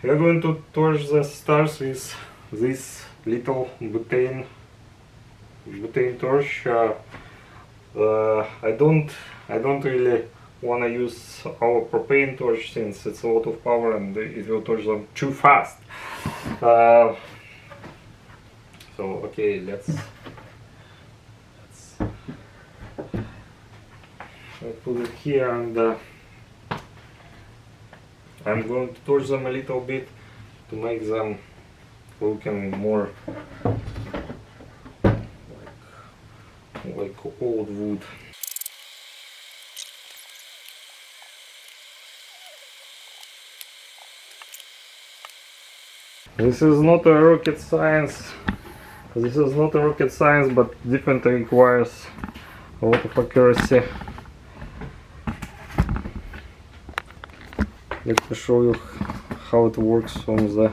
We are going to torch the stars with this little butane torch. I don't really want to use our propane torch since it's a lot of power and it will torch them too fast. So okay, let's put it here, and I'm going to torch them a little bit to make them looking more like old wood. This is not a rocket science. But definitely requires a lot of accuracy. Let me show you how it works from the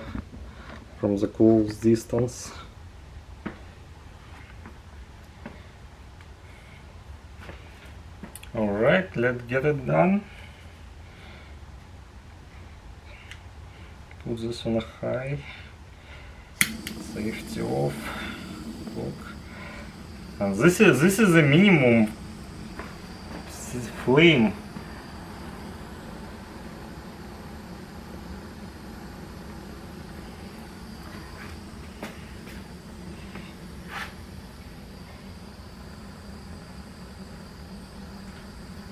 close distance. Alright, let's get it done. Put this on a high. Safety off. Look. And this is the minimum flame.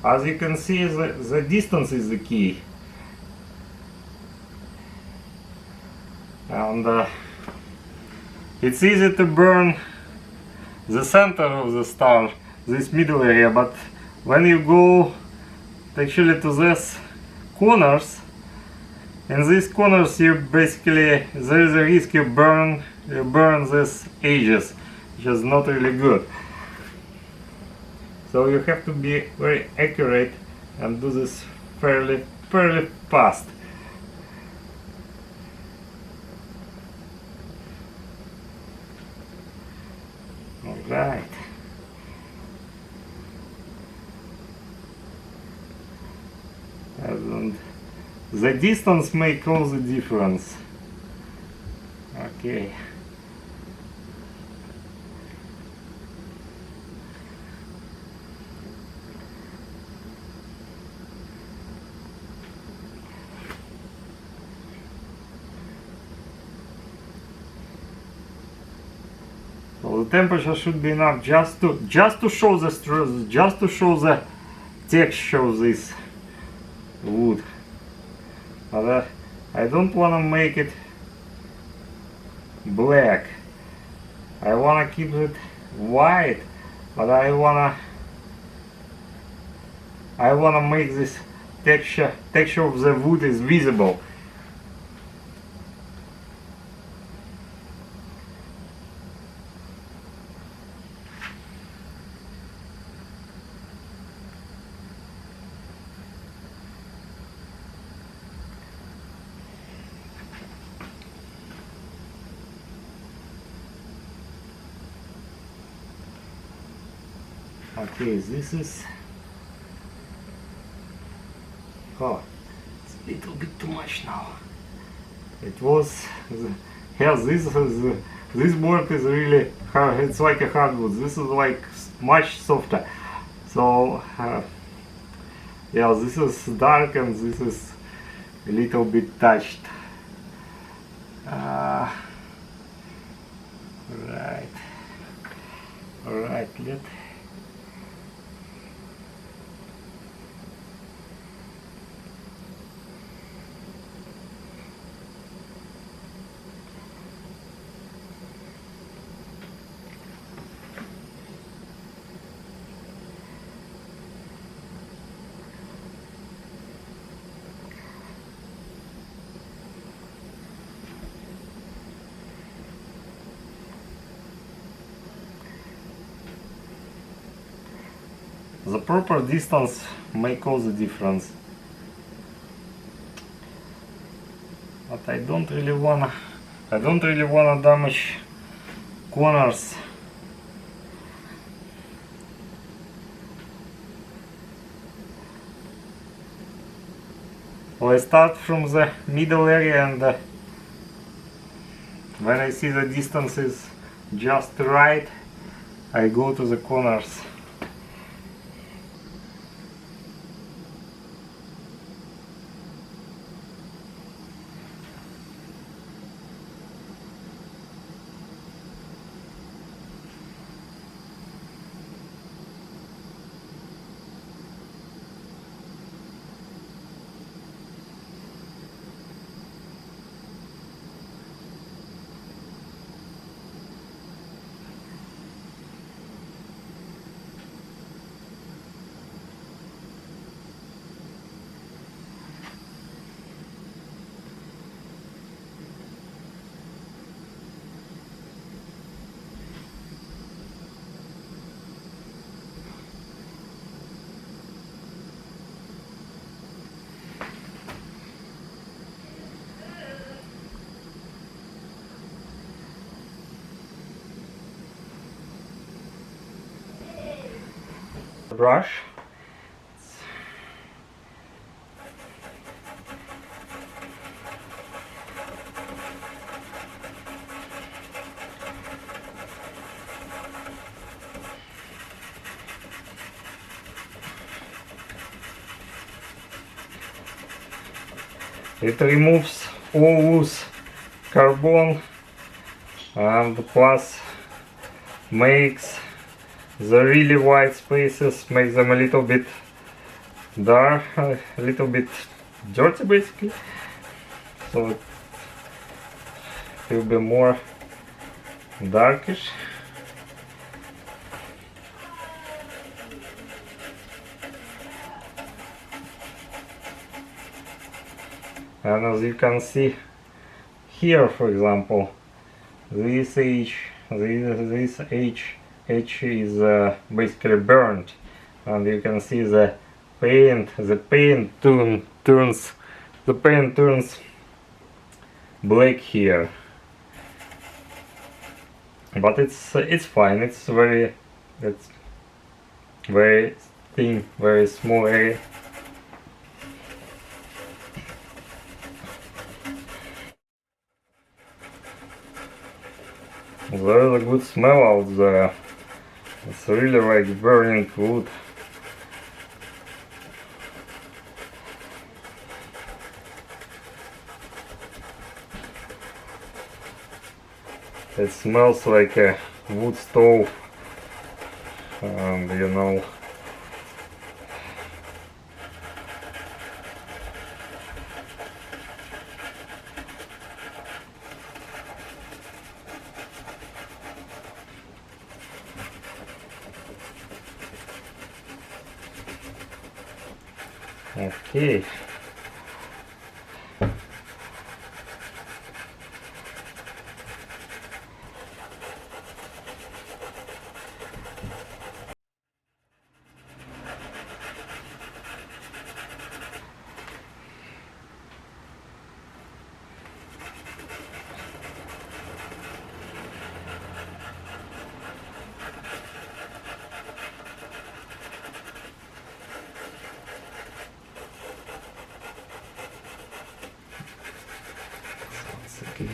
As you can see, the distance is the key, and it's easy to burn the center of the star, this middle area, but when you go actually to these corners, in these corners you basically, there is a risk you burn these edges, which is not really good. So you have to be very accurate and do this fairly fast. Alright. And the distance makes all the difference. Okay. So the temperature should be enough just to show the texture of this wood. But I don't want to make it black. I want to keep it white, but I want to make this texture of the wood is visible. Okay, this is, oh, it's a little bit too much now. It was, yeah, this board is really hard. It's like a hardwood. This is like much softer. So yeah, this is dark and this is a little bit touched. Alright, let. The proper distance makes all the difference. But I don't really wanna damage corners. So I start from the middle area, and when I see the distance is just right, I go to the corners. Brush. It removes all loose carbon and plus makes the really white spaces, makes them a little bit dark, a little bit dirty basically, so it will be more darkish. And as you can see here, for example, this edge is basically burnt, and you can see the paint turns black here, but it's fine. It's very thin, very small area. There is a good smell out there. It's really like burning wood. It smells like a wood stove, and you know, okay. Okay.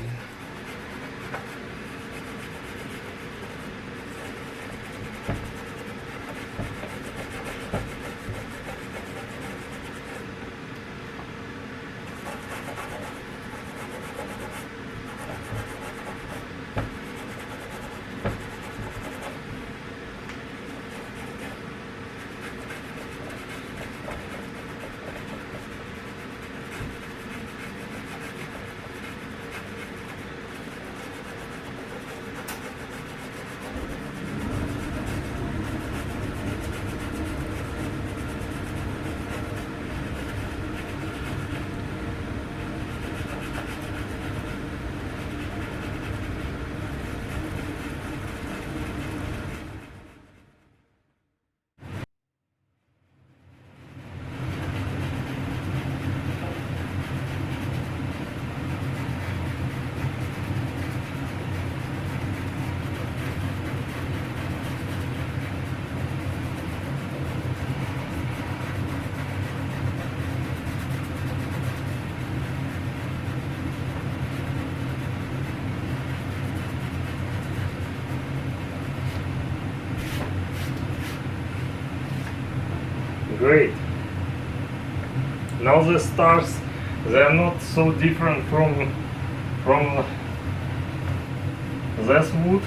Great. Now the stars, they are not so different from this wood,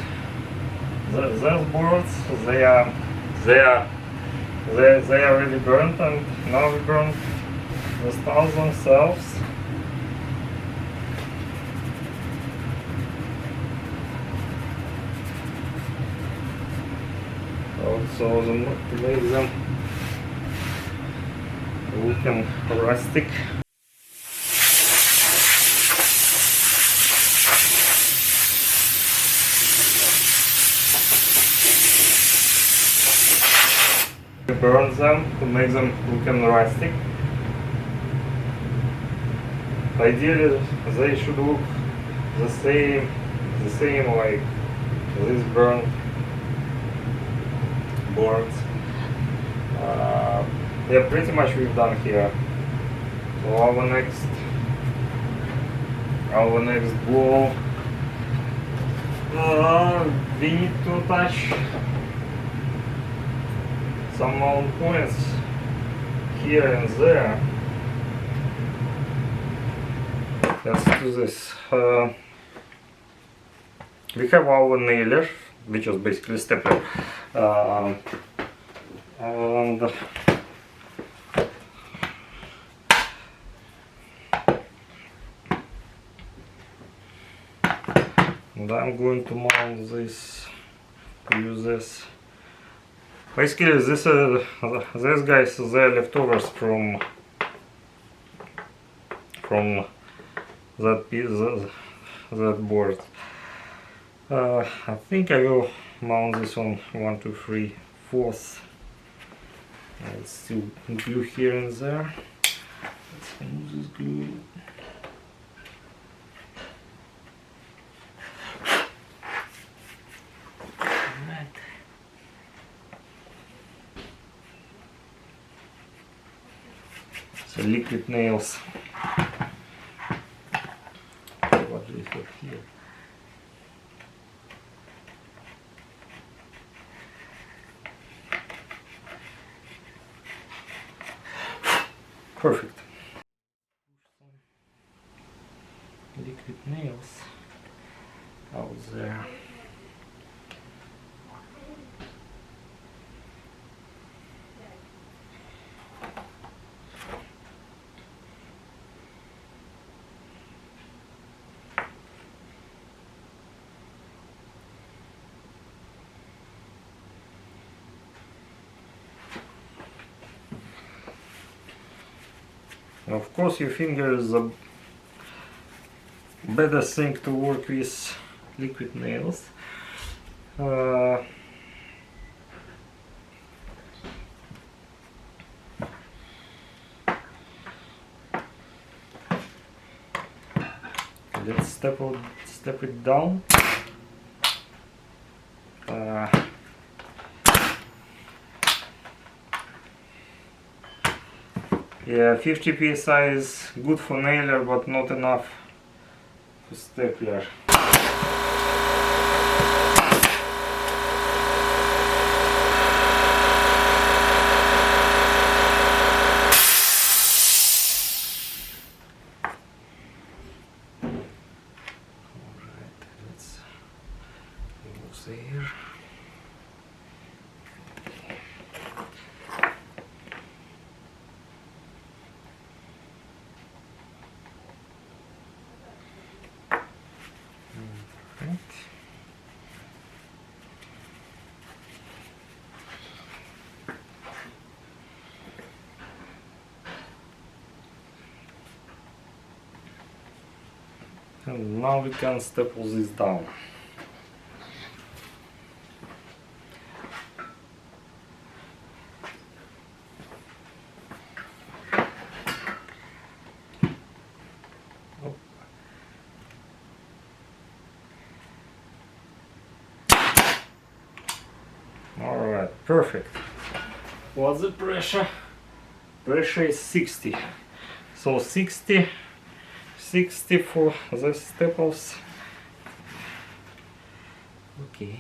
these boards. They are really burnt, and now we burn the stars themselves. Also to make them looking rustic. We burn them to make them looking rustic. Ideally they should look the same like these burnt boards. Yeah, pretty much we've done here. So our next goal, we need to touch some mount points here and there. Let's do this. We have our nailer, which is basically stapler, and I'm going to mount this, use this. Basically, these guys, they're leftovers from that piece, that board. I think I will mount this on 1, 2, 3, 4th. Let's still glue here and there. Let's remove this glue. So liquid nails. What do we have here? Perfect. Liquid nails out there. Of course, your finger is the better thing to work with liquid nails. Let's step it down. Yeah, 50 psi is good for nailer, but not enough for stapler. Alright, let's remove there. And now we can staple this down. Alright, perfect. What's the pressure? Pressure is 60. So 60 for the staples. Okay.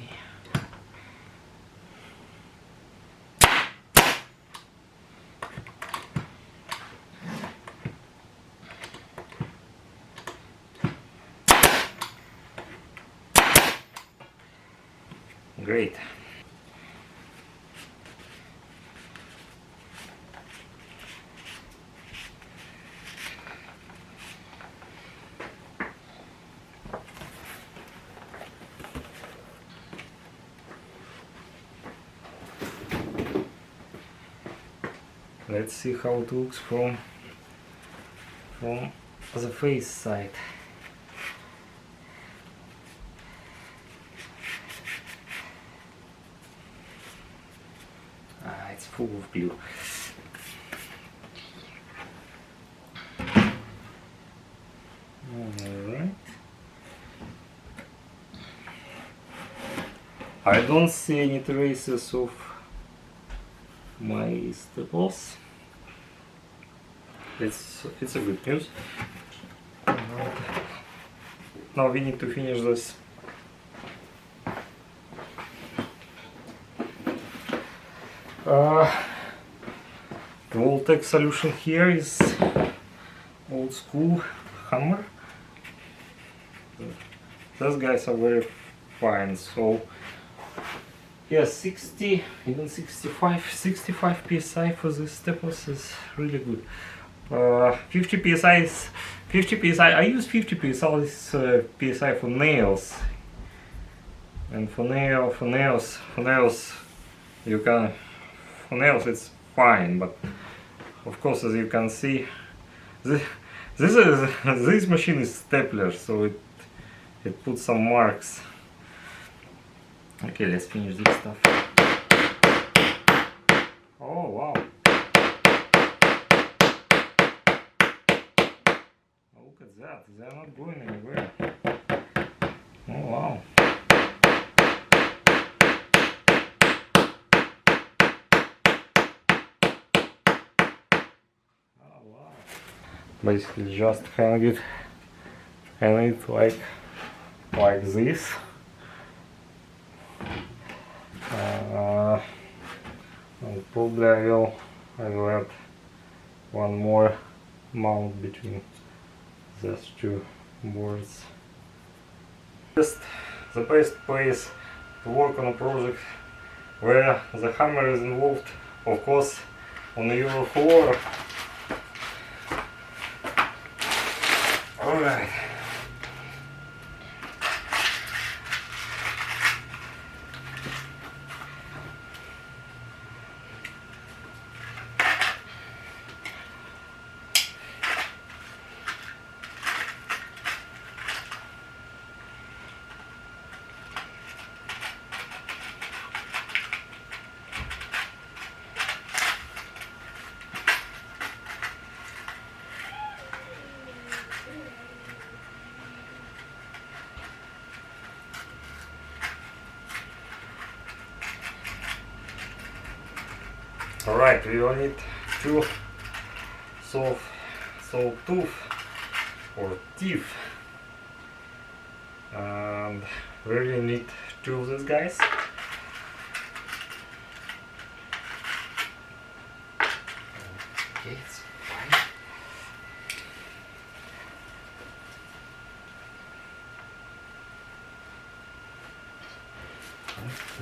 Great. Let's see how it looks from the face side. It's full of glue. Alright. I don't see any traces of my staples. It's a good news. Now we need to finish this. The Voltec solution here is old school hammer. Those guys are very fine. So yeah, 60, even 65 psi for this staples is really good. 50 psi is 50 psi. I use 50 psi psi for nails, and for nails you can, for nails it's fine, but of course, as you can see, this machine is stapler, so it puts some marks. Okay, let's finish this stuff. Oh wow! Look at that, they're not going anywhere. Oh wow! Oh wow! Basically just hang it like this. And probably I will add one more mount between those two boards. Just the best place to work on a project where the hammer is involved, of course, on your floor. Alright. Alright, we will need two sawtooth or teeth, and we really need two of these guys. Okay, it's fine.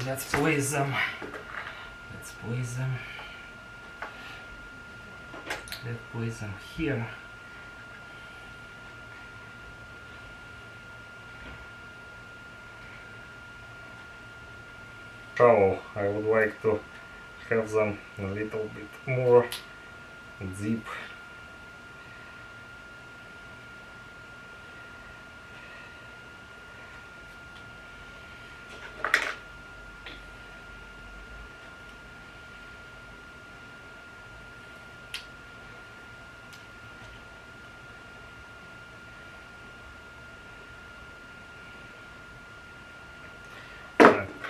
Let's place them. Let's place them here. Shallow. I would like to have them a little bit more deep.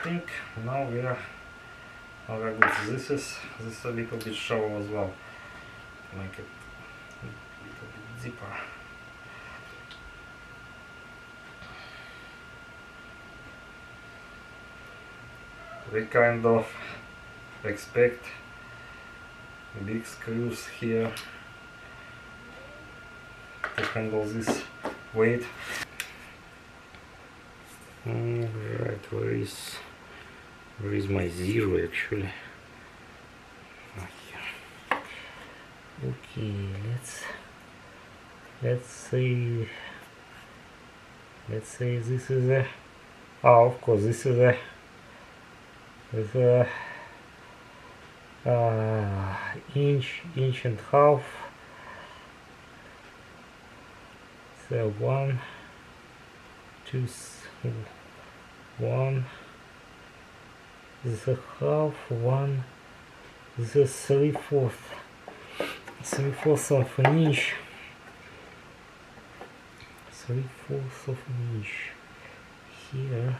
I think now we are good. This is a little bit shallow as well. Make it a little bit deeper. We kind of expect big screws here to handle this weight. Alright, where is Where is my zero actually? Oh, here. Okay, let's say this is a, oh, of course this is a inch and a half. So 1, 2, 1. This is a half, 1. This is 3/4 of an inch. 3/4 of an inch here.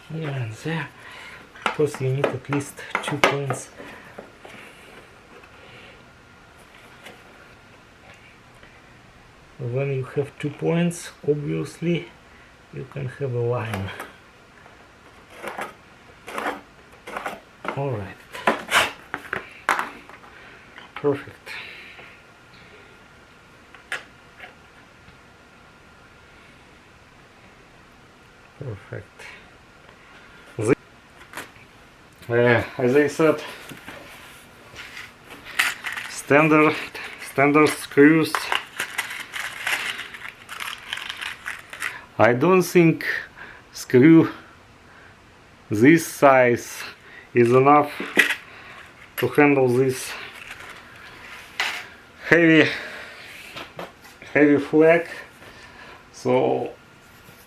Here and there. Of course, you need at least 2 points. When you have 2 points, obviously you can have a line. Alright. Perfect. Perfect. As I said, standard screws. I don't think screw this size is enough to handle this heavy flag, so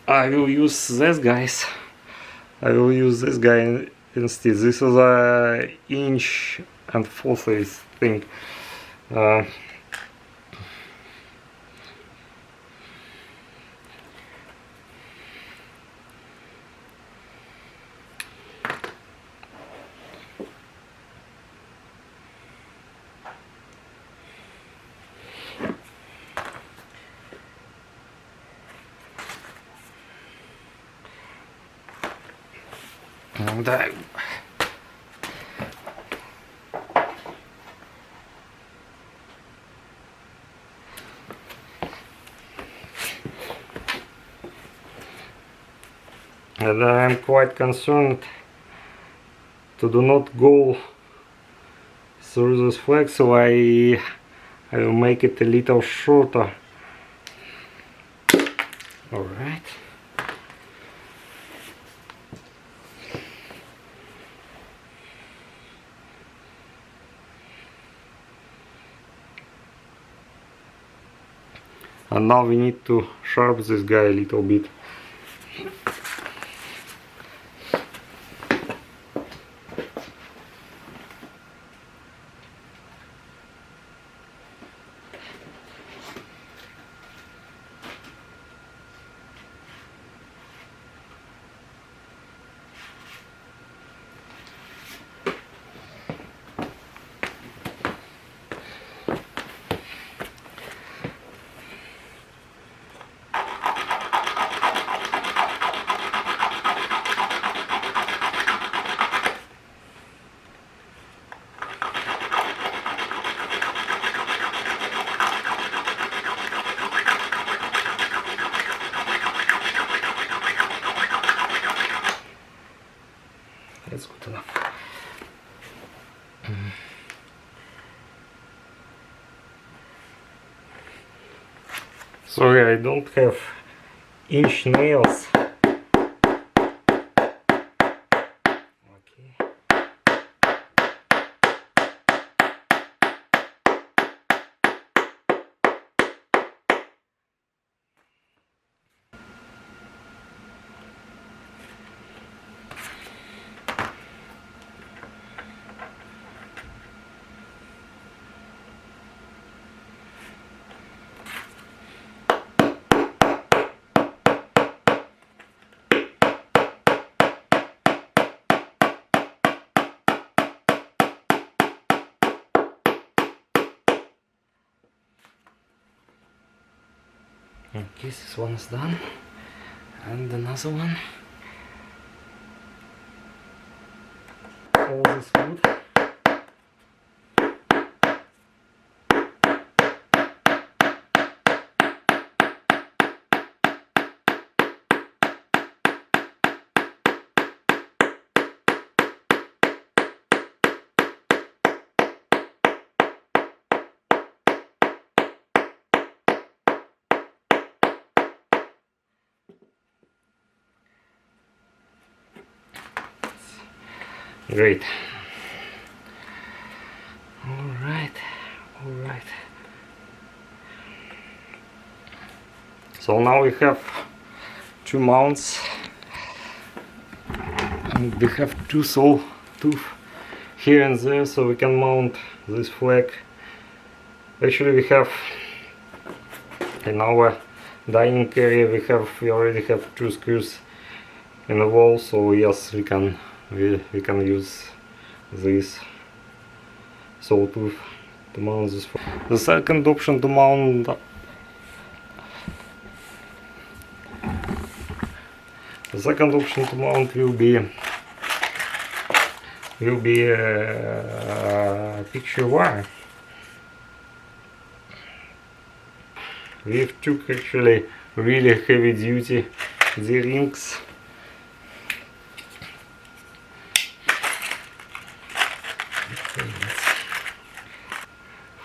I will use this guys. I will use this guy instead. This is a 1.25 inch, I think. And I'm quite concerned to do not go through this flag, so I will make it a little shorter. Alright. And now we need to sharpen this guy a little bit. That's good enough. Sorry, I don't have inch nails. Okay. Okay, this one is done, and another one. All this wood. Great. Alright. So now we have two mounts. And we have two sawtooth here and there, so we can mount this flag. Actually, we have in our dining area we already have two screws in the wall, so yes, we can use this sawtooth to mount this. The second option to mount will be picture wire. We took actually really heavy duty D-rings.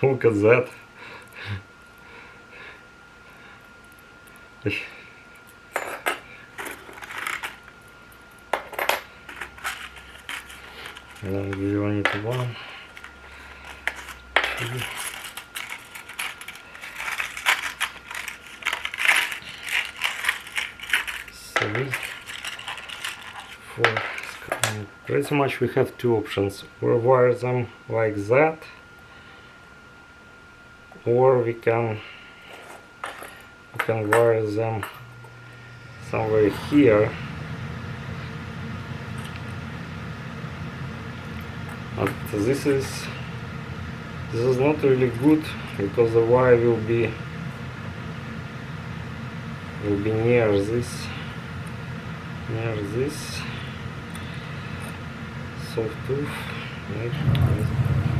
Look at that. And I'll give you only to 1, 2, 3, 4. And pretty much we have two options. We wire them like that, or we can wire them somewhere here. But this is not really good, because the wire will be near this sawtooth.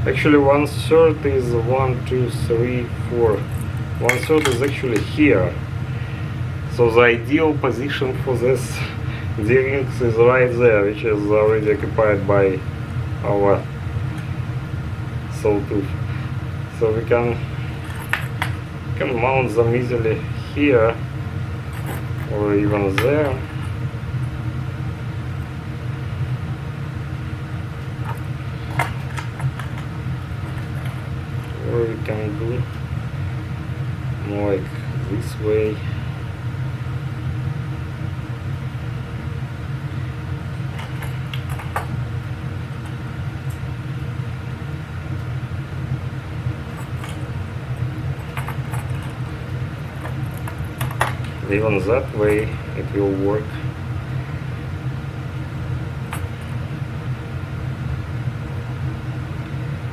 Actually 1/3 is 1, 2, 3, 4. 1/3 is actually here. So the ideal position for this D-rings is right there, which is already occupied by our sawtooth. So we can mount them easily here or even there. Or we can do more like this way. Even that way it will work.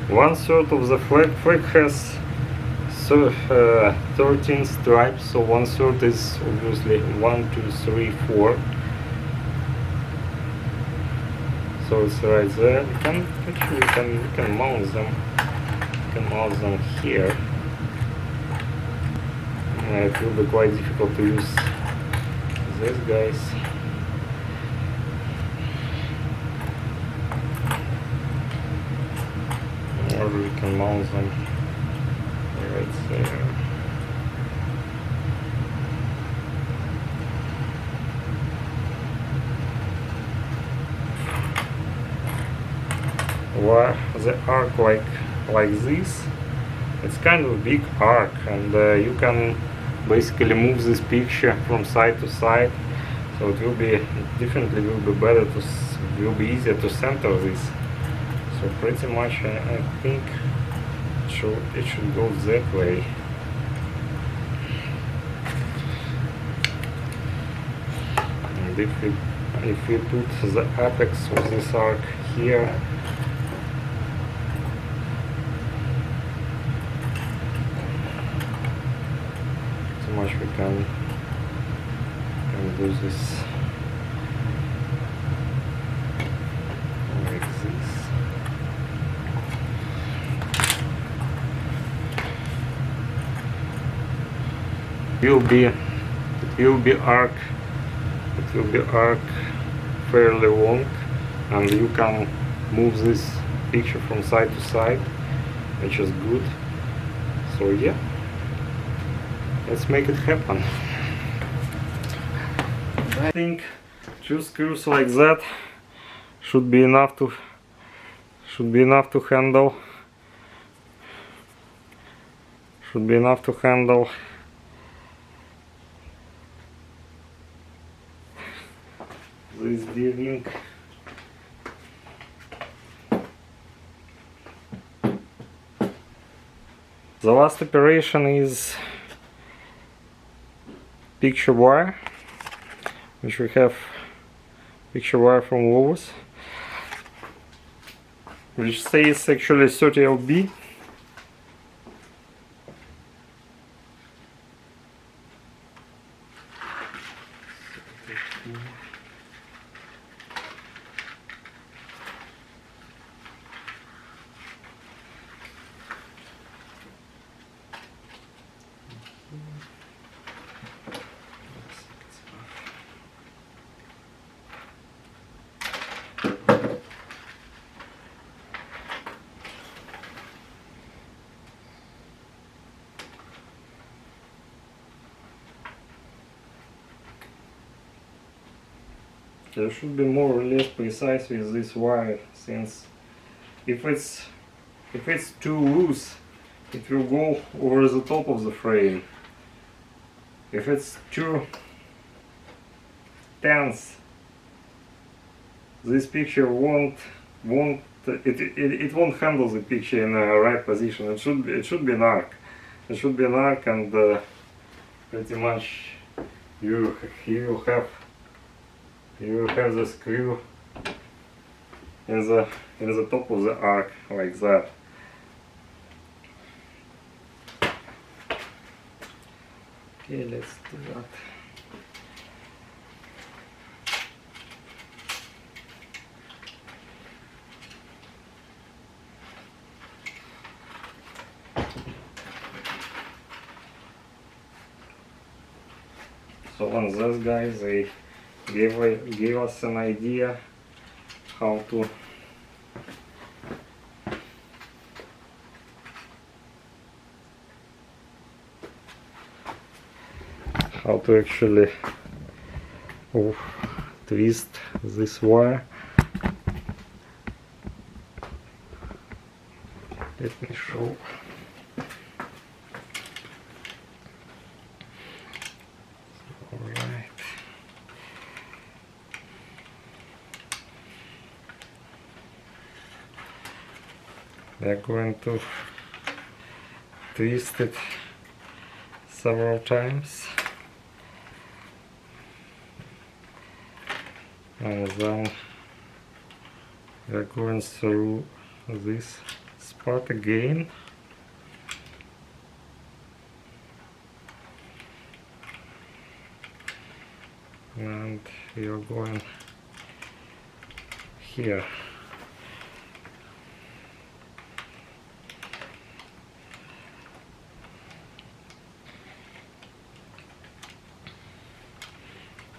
One third of the flag has 13 stripes, so 1/3 is obviously 1, 2, 3, 4. So it's right there. We can mount them. We can mount them here. It will be quite difficult to use these guys. Or we can mount them right there. Or the arc like this. It's kind of a big arc, and you can basically move this picture from side to side, so it will be definitely will be easier to center this. So pretty much I think it should go that way. And if we put the apex of this arc here, much we can do this like this. It will be arc fairly long, and you can move this picture from side to side, which is good. So yeah, let's make it happen. I think 2 screws like that should be enough should be enough to handle. Should be enough to handle this D-ring. The last operation is picture wire, which we have picture wire from WoodWorking, which says actually 30 lb. You should be more or less precise with this wire, since if it's too loose, it will go over the top of the frame. If it's too tense, this picture won't handle the picture in the right position. It should be an arc. It should be an arc, and pretty much you will have the screw in the top of the arc, like that. Okay, let's do that. So on those guys, they gave us an idea how to actually twist this wire. Let me show. Alright. We are going to twist it several times, and then we are going through this spot again. And we are going here.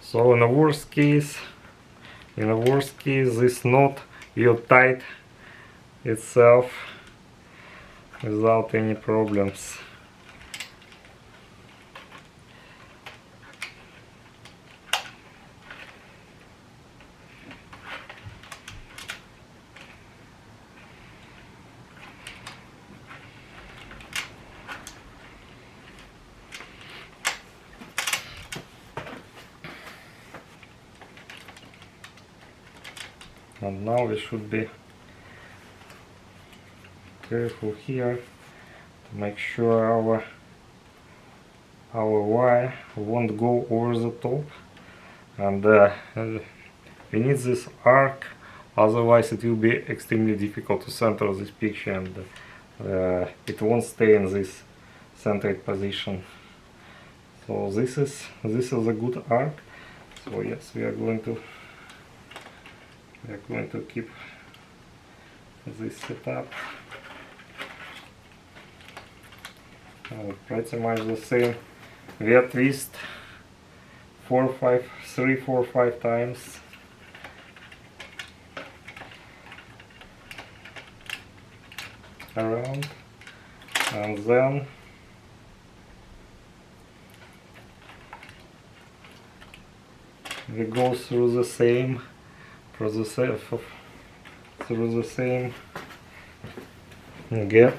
So in the worst case, this knot will tight itself without any problems. And now we should be careful here to make sure our wire won't go over the top, and we need this arc, otherwise it will be extremely difficult to center this picture, and it won't stay in this centered position. So this is a good arc. So yes, we are going to keep this set up. Pretty much the same. We are twist 3, 4, 5 times. Around, and then we go through the same again.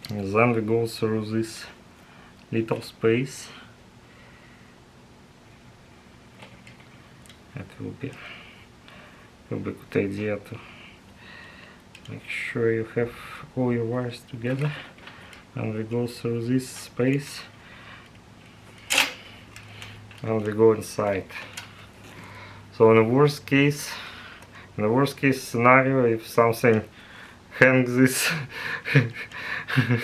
And then we go through this little space. It will be a good idea to make sure you have all your wires together. And we go through this space and we go inside. So in the worst case scenario, if something hangs this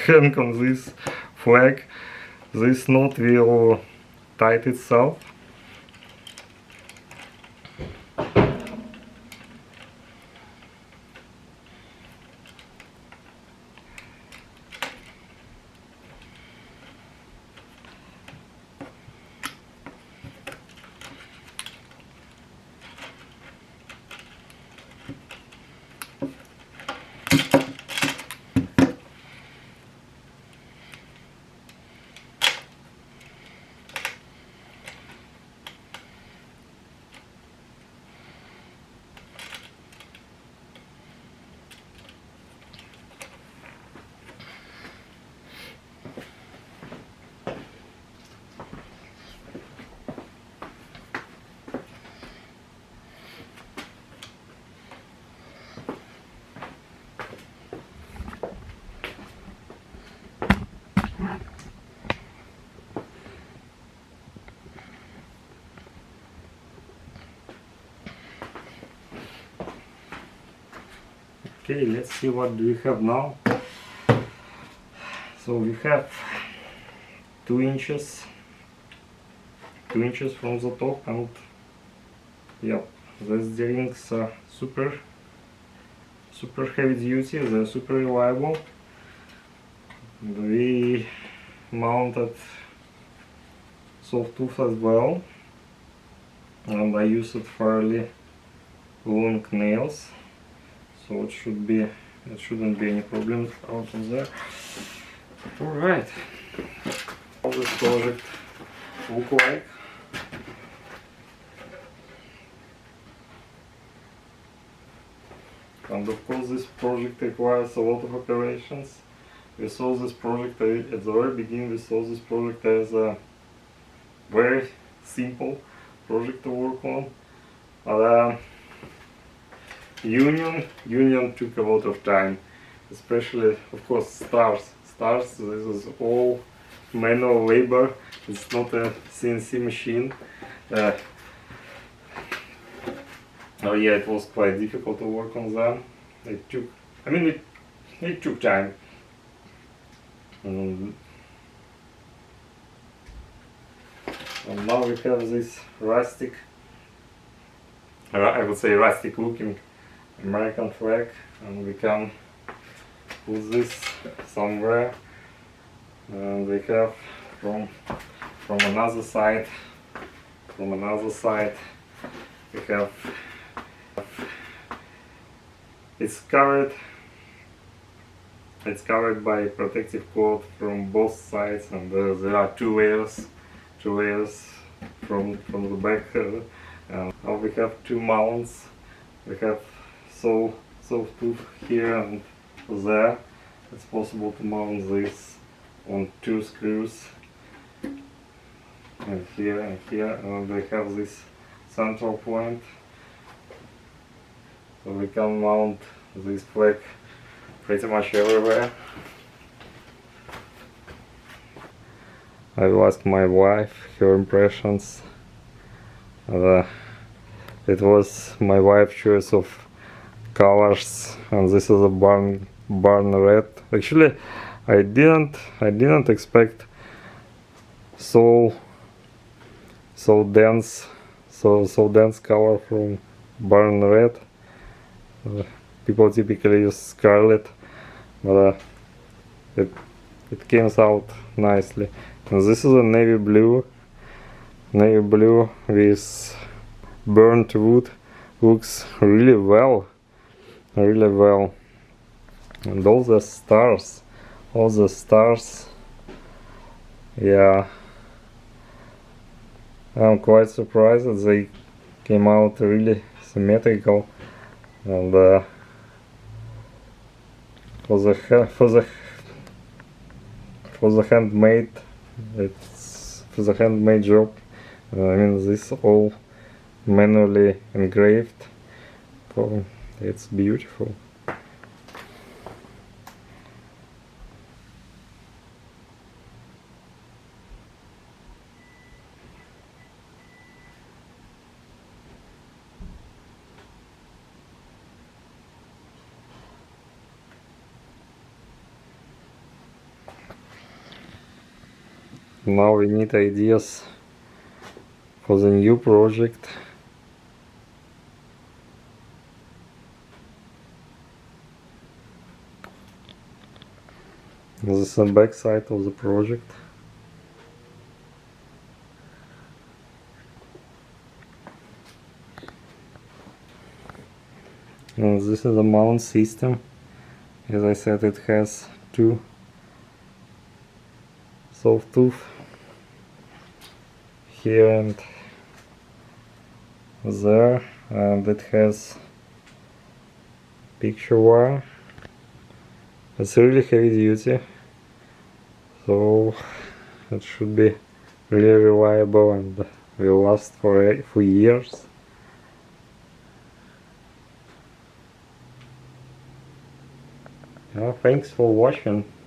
hang on this flag, this knot will tight itself. Okay, let's see what do we have now. So we have 2 inches from the top, and yep, these rings are super heavy duty, they're super reliable. We mounted sawtooth as well, and I used fairly long nails, so it shouldn't be any problems out of there. Alright, how this project look like. And of course this project requires a lot of operations. We saw this project at the very beginning, we saw this project as a very simple project to work on. Union took a lot of time, especially of course stars. This is all manual labor. It's not a CNC machine. Oh yeah, it was quite difficult to work on them. It took time. And now we have this rustic, I would say rustic looking American flag, and we can put this somewhere. And we have from another side we have, it's covered by protective cloth from both sides, and there are two layers from the back. And now we have 2 mounts. We have sawtooth here and there. It's possible to mount this on 2 screws, and here, and we have this central point, so we can mount this flag pretty much everywhere. I will ask my wife her impressions. It was my wife's choice of colors, and this is a barn red. Actually, I didn't expect so dense color from barn red. People typically use scarlet, but it came out nicely. And this is a navy blue with burnt wood. Looks really well, and all the stars, yeah, I'm quite surprised that they came out really symmetrical. And for the handmade, it's for the handmade job. I mean, this all manually engraved. Oh, it's beautiful. Now we need ideas for the new project. This is the back side of the project. And this is the mount system. As I said, it has two sawtooth here and there, and it has picture wire. It's really heavy duty, so it should be really reliable and will last for years. Yeah, thanks for watching.